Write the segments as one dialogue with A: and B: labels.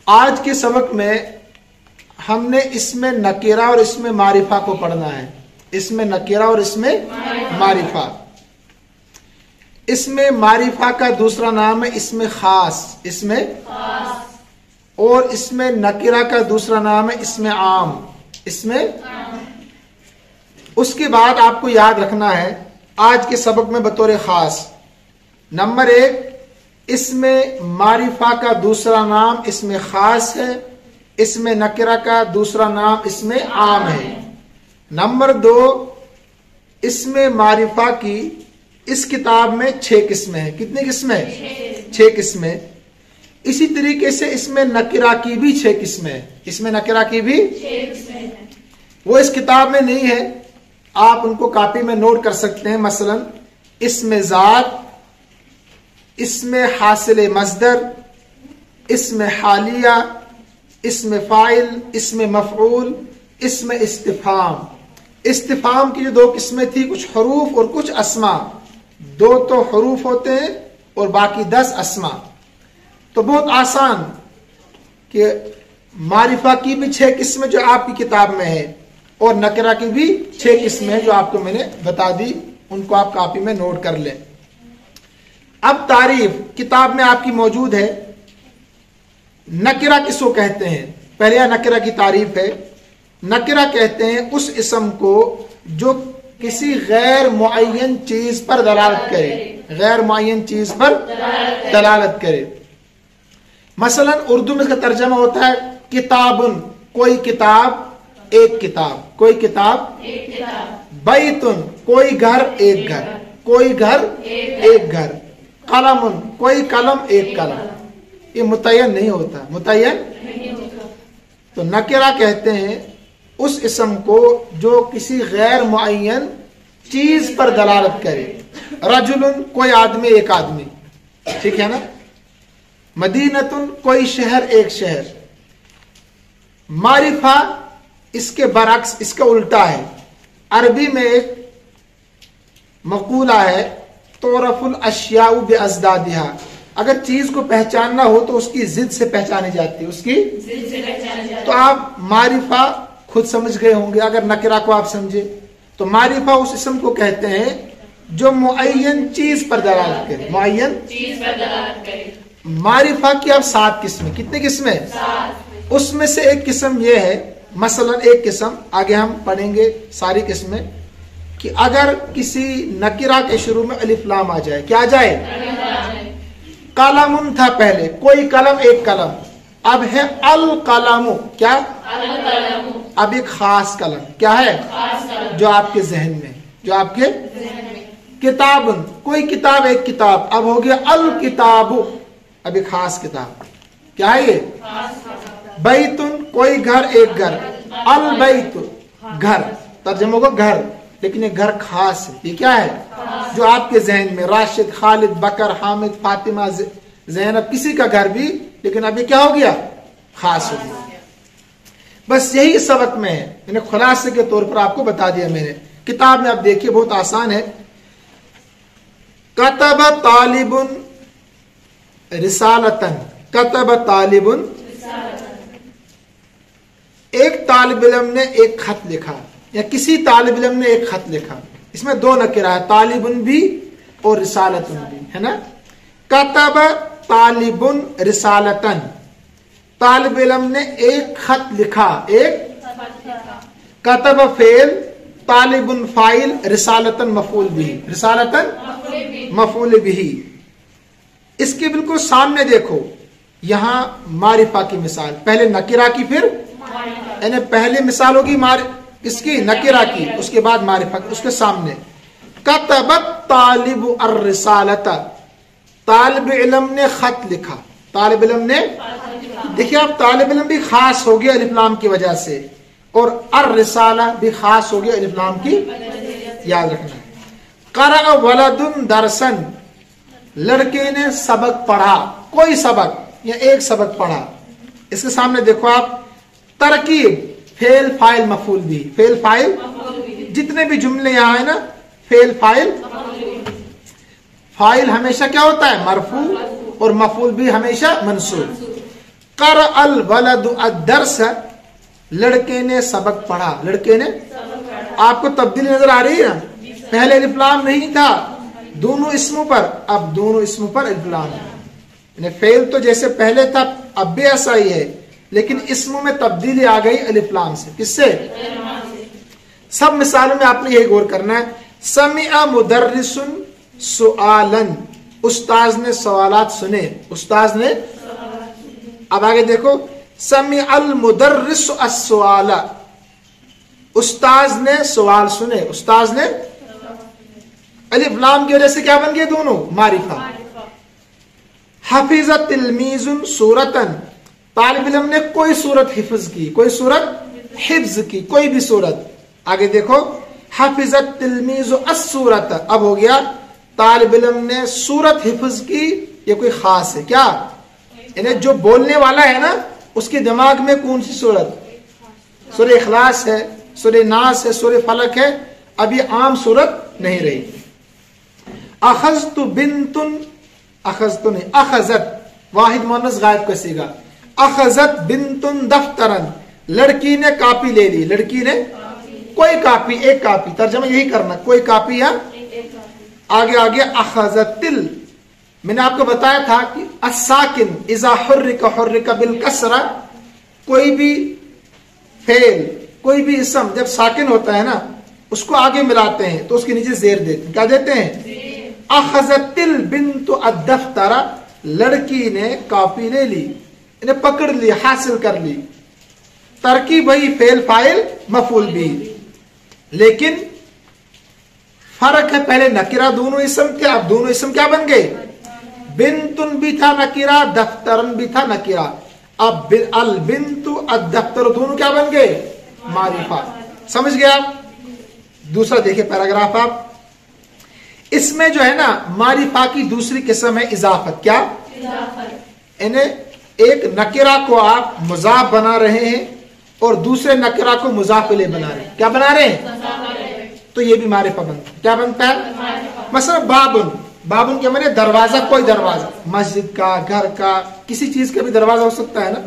A: آج کے سبق میں ہم نے اس میں نکیرہ اور اس میں معرفہ کو پڑھنا ہے. اس میں نکیرہ اور اس میں معرفہ. اس میں معرفہ کا دوسرا نام ہے اس میں خاص. اس میں اور اس میں نکیرہ کا دوسرا نام ہے اس میں عام. اس میں اس کے بعد آپ کو یاد رکھنا ہے آج کے سبق میں بطور خاص. نمبر 1 اس میں معرفہ کا دوسرا نام اس میں خاص ہے. اس میں نکرہ کا دوسرا نام اس میں عام ہے. نمبر 2 اس میں معرفہ کی اس کتاب میں 6 قسمیں ہیں. کتنی قسمیں؟ 6 قسمیں. اسی طریقے سے اس میں نکرہ کی بھی 6 قسمیں ہیں. اس میں نکرہ کی بھی 6 قسمیں ہیں. وہ اس کتاب میں نہیں ہے, آپ ان کو کاپی میں نوٹ کر سکتے ہیں. مثلا اس میں ذات, اس میں حاصل مصدر, اس میں حالیہ, اس میں فاعل, اس میں مفعول, اس میں استفہام. استفہام کی جو 2 قسمیں تھی, کچھ حروف اور کچھ اسما. 2 تو حروف ہوتے ہیں اور باقی 10 اسما. تو بہت آسان کہ معرفہ کی بھی 6 قسمیں جو آپ کی کتاب میں ہے اور نکرہ کی بھی 6 قسمیں جو آپ کو میں نے بتا دی, ان کو آپ کاپی میں نوٹ کر لیں. اب تعریف کتاب میں آپ کی موجود ہے. نکرہ کس کو کہتے ہیں؟ پہلے نکرہ کی تعریف ہے. نکرہ کہتے ہیں اس اسم کو جو کسی غیر معین چیز پر دلالت کرے. غیر معین چیز پر دلالت کرے. مثلا اردو میں اس کا ترجمہ ہوتا ہے کتابن, کوئی کتاب, ایک کتاب, کوئی کتاب ایک کتاب. بیتن, کوئی گھر, ایک گھر, کوئی گھر ایک گھر. قلمن, کوئی قلم, ایک قلم. یہ متعین نہیں ہوتا, متعین نہیں ہوتا. تو نکرہ کہتے ہیں اس اسم کو جو کسی غیر معین چیز پر دلالت کرے. رجلن, کوئی آدمی, ایک آدمی. ٹھیک ہے نا. مدینتن, کوئی شہر, ایک شہر. معرفہ اس کے برعکس, اس کا الٹا ہے. عربی میں ایک مقولہ ہے تعرف الاشیاء بازدادها. اگر چیز کو پہچاننا ہو تو اس کی ضد سے پہچانی جاتی ہے, اس کی ضد سے پہچانی جاتی ہے. تو آپ معرفہ خود سمجھ گئے ہوں گے اگر نکرہ کو آپ سمجھے. تو معرفہ اس اسم کو کہتے ہیں جو معین چیز پر دلالت کرے. معین چیز پر دلالت کرے. معرفہ کی اب 7 قسمیں. کتنی قسمیں؟ 7. اس میں سے ایک قسم یہ ہے, مثلا ایک قسم آگے ہم پڑھیں گے ساری قسمیں, کہ اگر کسی نکرہ کے شروع میں الف لام آ جائے. کیا آ جائے؟ قلم تھا پہلے, کوئی قلم, ایک قلم. اب ہے القلم. کیا؟ اب ایک خاص قلم. کیا ہے؟ جو آپ کے ذہن میں, جو آپ کے کتابن, کوئی کتاب, ایک کتاب. اب ہو گیا الکتاب, اب ایک خاص کتاب. کیا ہے یہ؟ بیتن, کوئی گھر, ایک گھر. البیت, گھر. ترجمہ ہوگا گھر, لیکن یہ گھر خاص ہے. یہ کیا ہے؟ جو آپ کے ذہن میں. راشد, خالد, بکر, حامد, فاطمہ, زینب, کسی کا گھر بھی, لیکن اب یہ کیا ہو گیا؟ خاص ہو گیا. بس یہی سبق میں ہے, میں نے خلاصے کے طور پر آپ کو بتا دیا. میں نے کتاب میں آپ دیکھیے بہت آسان ہے. کتب طالب رسالتن. کتب طالب, ایک طالب علم نے ایک خط لکھا, یا کسی طالب علم نے ایک خط لکھا. اس میں 2 نکرہ ہے, طالبن بھی اور رسالتن بھی, ہے نا. کتب طالبن رسالتن, طالب علم نے ایک خط لکھا, ایک. کتب فعل, طالبن فاعل, رسالتن مفعول بھی. رسالتن مفعول بھی. اس کے بالکل سامنے دیکھو, یہاں معرفہ کی مثال. پہلے نکرہ کی, پھر یعنی پہلے مثال ہوگی اس کی نکرہ کی, اس کے بعد معرفہ. اس کے سامنے کتبت طالب الرسالۃ, طالب علم نے خط لکھا. طالب علم نے, دیکھیے اب طالب علم بھی خاص ہو گیا الف لام کی وجہ سے, اور الرسالہ بھی خاص ہو گیا الف لام کی. یاد رکھنا. قرأ ولد درسن, لڑکے نے سبق پڑھا. کوئی سبق یا ایک سبق پڑھا. اس کے سامنے دیکھو آپ, ترکیب فعل فاعل مفعول بھی. فعل فاعل, جتنے بھی جملے یہاں ہیں نا, فعل فاعل. فاعل ہمیشہ کیا ہوتا ہے؟ مرفوع, اور مفعول بھی ہمیشہ منصوب. قرأ الولد الدرس، لڑکے نے سبق پڑھا، لڑکے نے، آپ کو تبدیلی نظر آ رہی ہے نا؟ پہلے الف لام نہیں تھا دونوں اسموں پر، اب دونوں اسموں پر الف لام ہے. یعنی فعل تو جیسے پہلے تھا اب بھی ایسا ہی ہے، لیکن اسموں میں تبدیلی آ گئی الف لام سے. کس سے؟ سب مثالوں میں آپ نے یہی غور کرنا ہے. سمع مدرس سؤالا، استاذ نے سوالات سنے، استاذ نے. اب آگے دیکھو، سمع المدرس السؤال، استاذ نے سوال سنے، استاذ نے. الف لام کی وجہ سے کیا بن گئے دونوں؟ معرفہ. حفظ تلمیذ سورتن، طالب علم نے کوئی سورت حفظ کی، کوئی سورت حفظ کی، کوئی بھی سورت. آگے دیکھو، حفظ التلمیذ السورت، اب ہو گیا طالب علم نے سورت حفظ کی. یہ کوئی خاص ہے کیا؟ یعنی جو بولنے والا ہے نا اس کے دماغ میں کون سی سورت؟ سورہ اخلاص ہے، سورہ ناس ہے، سورہ فلق ہے. اب یہ عام سورت نہیں رہی. اخذت بنتن، اخذت نہیں، اخذت واحد مؤنث غائب کا صیغہ. اخذت بنتن دفترن، لڑکی نے کاپی لے لی، لڑکی نے کوئی کاپی، ایک کاپی. ترجمہ یہی کرنا، کوئی کاپی یا آگے اخذت ال. میں نے آپ کو بتایا تھا کہ الساکن اذا حرک حرک بالکسرہ، کوئی بھی فعل، کوئی بھی اسم جب ساکن ہوتا ہے نا اس کو آگے ملاتے ہیں تو اس کے نیچے زیر دیتے ہیں. کیا دیتے ہیں؟ اخذت البنت الدفتر، لڑکی نے کاپی لے لی، انہیں پکڑ لی، حاصل کر لی. ترکیب وہی، فعل فاعل مفعول بھی، لیکن فرق ہے. پہلے نکرہ دونوں اسم تھے، اب دونوں اسم کیا بن گئے؟ بنتن بھی تھا نکرہ، دفترن بھی تھا نکرہ. اب البنت الدفتر دونوں کیا بن گئے؟ معرفہ. سمجھ گئے آپ؟ دوسرا دیکھیں پیراگراف آپ. اس میں جو ہے نا معرفہ کی دوسری قسم ہے اضافت. کیا؟ انہیں ایک نکرہ کو آپ مضاف بنا رہے ہیں اور دوسرے نکرہ کو مضاف الیہ بنا رہے ہیں. کیا بنا رہے ہیں؟ تو یہ بھی معرفہ بنتا ہے. کیا بنتا ہے؟ مثلا بابن، بابن کے معنی دروازہ، کوئی دروازہ، مسجد کا، گھر کا، کسی چیز کا بھی دروازہ ہو سکتا ہے نا.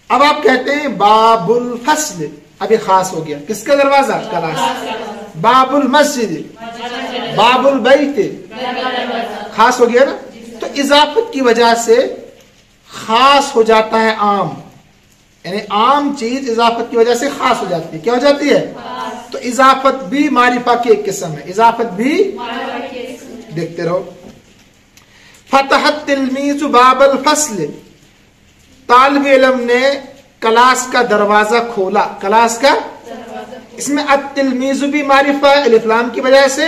A: اب آپ کہتے ہیں باب الفصل، اب یہ خاص ہو گیا. کس کا دروازہ؟ کلاس. باب المسجد، باب البیت، خاص ہو گیا نا. تو اضافت کی وجہ سے خاص ہو جاتا ہے عام، یعنی عام چیز اضافت کی وجہ سے خاص ہو جاتی ہے. کیا ہو جاتی ہے؟ تو اضافت بھی معرفہ کی ایک قسم ہے. اضافت بھی دیکھتے رہو. فتح التلمیذ باب الفصل، طالب علم نے کلاس کا دروازہ کھولا. کلاس کا، اس میں التلمیذ بھی معرفہ ہے الف لام کی وجہ سے،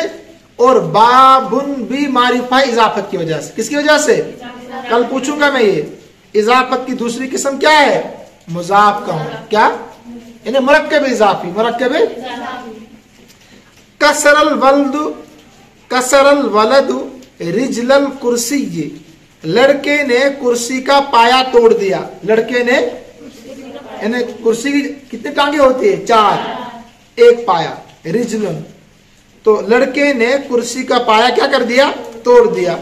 A: اور بابن بھی معرفہ اضافت کی وجہ سے. کس کی وجہ سے؟ کل پوچھوں گا میں. یہ اضافت کی دوسری قسم کیا ہے؟ مضاف کا ہونا. کیا؟ یعنی مرکب اضافی، مرکب. کسر الولد، کسر الولد رجل الکرسی، لڑکے نے کرسی کا پایا توڑ دیا. لڑکے نے، یعنی کرسی کی کتنے ٹانگیں ہوتی ہے؟ 4، ایک پایا. رجلن، تو لڑکے نے کرسی کا پایا کیا کر دیا؟ توڑ دیا.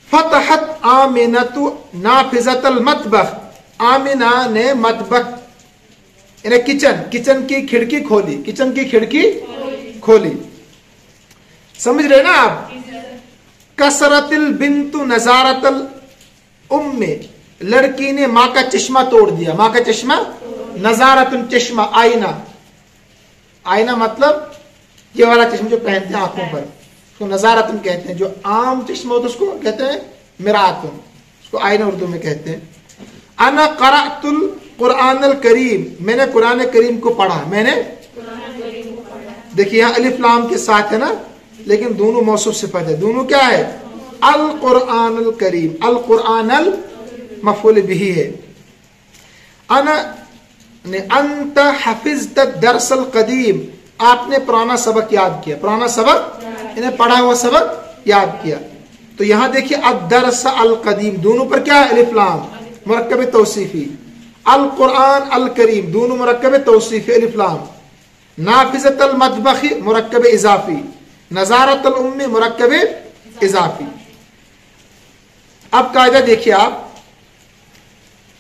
A: فتحت آمنۃ نافذۃ المطبخ، آمنہ نے مطبخ یعنی کچن کی کھڑکی کھولی. کچن کی کھڑکی کھولی. سمجھ رہے نا آپ؟ کسرت البنت نظارت الام، لڑکی نے ماں کا چشمہ توڑ دیا. ماں کا چشمہ، نظارت چشمہ، آئینہ. آئینہ مطلب یہ والا چشمہ جو پہنتے ہیں آنکھوں پر، اس کو نظارتن کہتے ہیں. جو عام چشمہ ہوتا ہے اس کو کہتے ہیں مرآتن، اس کو آئینہ اردو میں کہتے ہیں. انا قرأت القرآن الکریم، میں نے قرآن کریم کو پڑھا. میں نے، دیکھیے یہاں الف لام کے ساتھ ہے نا، لیکن دونوں موصوف صفت ہے. دونوں کیا ہے؟ القرآن الکریم. القرآن المفعول به ہے. انا، انت حفظت الدرس القدیم، آپ نے پرانا سبق یاد کیا. پرانا سبق انہیں پڑھا ہوا سبق یاد کیا. تو یہاں دیکھیے الدرس القدیم، دونوں پر کیا ہے؟ الف لام، مرکب توصیفی. القرآن الکریم، دونوں مرکب توصیفی، الف لام. نافذۃ المطبخ، مرکب اضافی. نظارت الام، مرکب اضافی. اب قاعدہ دیکھیے آپ،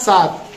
A: 7।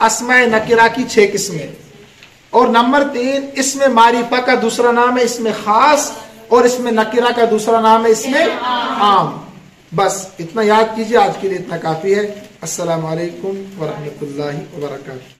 A: اسماء نکرہ کی 6 قسمیں، اور نمبر 3 اسم معرفہ کا دوسرا نام ہے اسم خاص، اور اسم نکرہ کا دوسرا نام ہے اسم عام۔ بس اتنا یاد کیجئے، آج کے لیے اتنا کافی ہے۔ السلام علیکم ورحمۃ اللہ وبرکاتہ۔